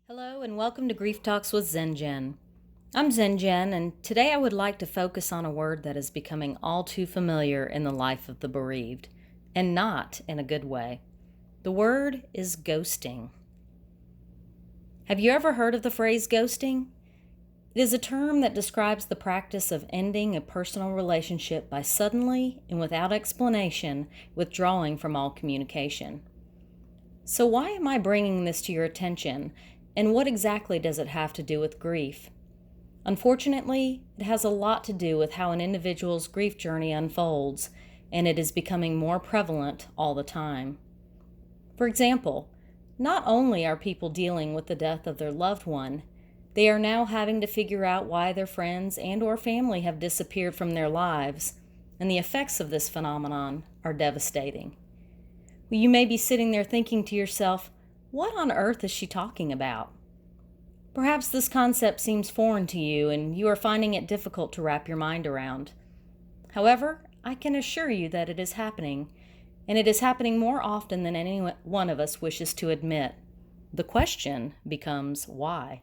Hello and welcome to Grief Talks with Zen I'm Zen and today I would like to focus on a word that is becoming all too familiar in the life of the bereaved, and not in a good way. The word is ghosting. Have you ever heard of the phrase ghosting? It is a term that describes the practice of ending a personal relationship by suddenly and without explanation withdrawing from all communication. So why am I bringing this to your attention, and what exactly does it have to do with grief? Unfortunately, it has a lot to do with how an individual's grief journey unfolds, and it is becoming more prevalent all the time. For example, not only are people dealing with the death of their loved one, they are now having to figure out why their friends and/or family have disappeared from their lives, and the effects of this phenomenon are devastating. You may be sitting there thinking to yourself, what on earth is she talking about? Perhaps this concept seems foreign to you and you are finding it difficult to wrap your mind around. However, I can assure you that it is happening, and it is happening more often than any one of us wishes to admit. The question becomes why?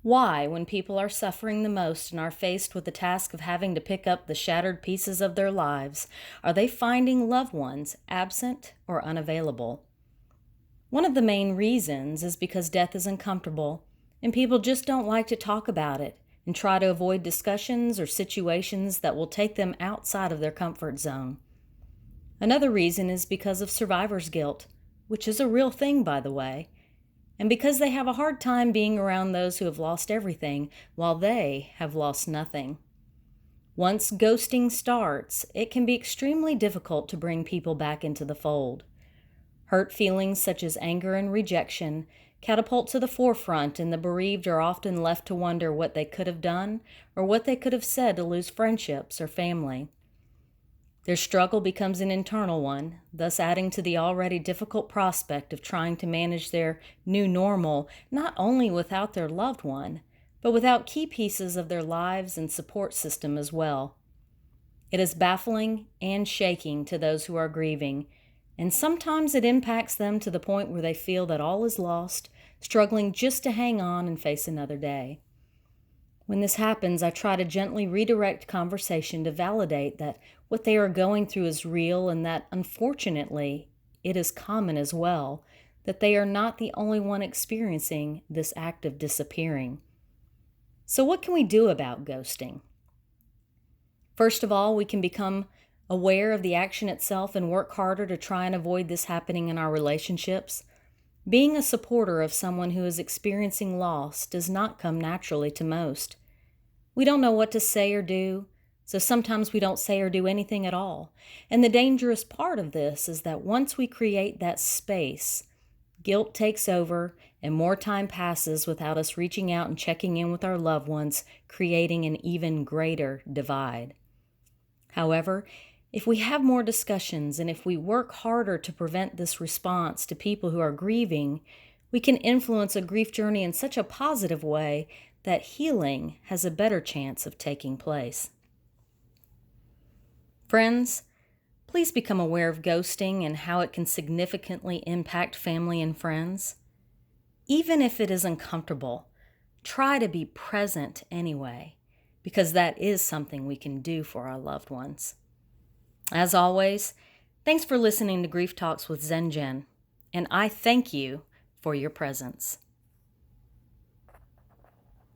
Why, when people are suffering the most and are faced with the task of having to pick up the shattered pieces of their lives, are they finding loved ones absent or unavailable? One of the main reasons is because death is uncomfortable, and people just don't like to talk about it and try to avoid discussions or situations that will take them outside of their comfort zone. Another reason is because of survivor's guilt, which is a real thing, by the way, and because they have a hard time being around those who have lost everything while they have lost nothing. Once ghosting starts, it can be extremely difficult to bring people back into the fold. Hurt feelings such as anger and rejection catapult to the forefront, and the bereaved are often left to wonder what they could have done or what they could have said to lose friendships or family. Their struggle becomes an internal one, thus adding to the already difficult prospect of trying to manage their new normal, not only without their loved one, but without key pieces of their lives and support system as well. It is baffling and shaking to those who are grieving, and sometimes it impacts them to the point where they feel that all is lost, struggling just to hang on and face another day. When this happens, I try to gently redirect conversation to validate that what they are going through is real and that, unfortunately, it is common as well, that they are not the only one experiencing this act of disappearing. So what can we do about ghosting? First of all, we can become aware of the action itself and work harder to try and avoid this happening in our relationships. Being a supporter of someone who is experiencing loss does not come naturally to most. We don't know what to say or do, so sometimes we don't say or do anything at all. And the dangerous part of this is that once we create that space, guilt takes over and more time passes without us reaching out and checking in with our loved ones, creating an even greater divide. However, if we have more discussions and if we work harder to prevent this response to people who are grieving, we can influence a grief journey in such a positive way that healing has a better chance of taking place. Friends, please become aware of ghosting and how it can significantly impact family and friends. Even if it is uncomfortable, try to be present anyway, because that is something we can do for our loved ones. As always, thanks for listening to Grief Talks with Zen, and I thank you for your presence.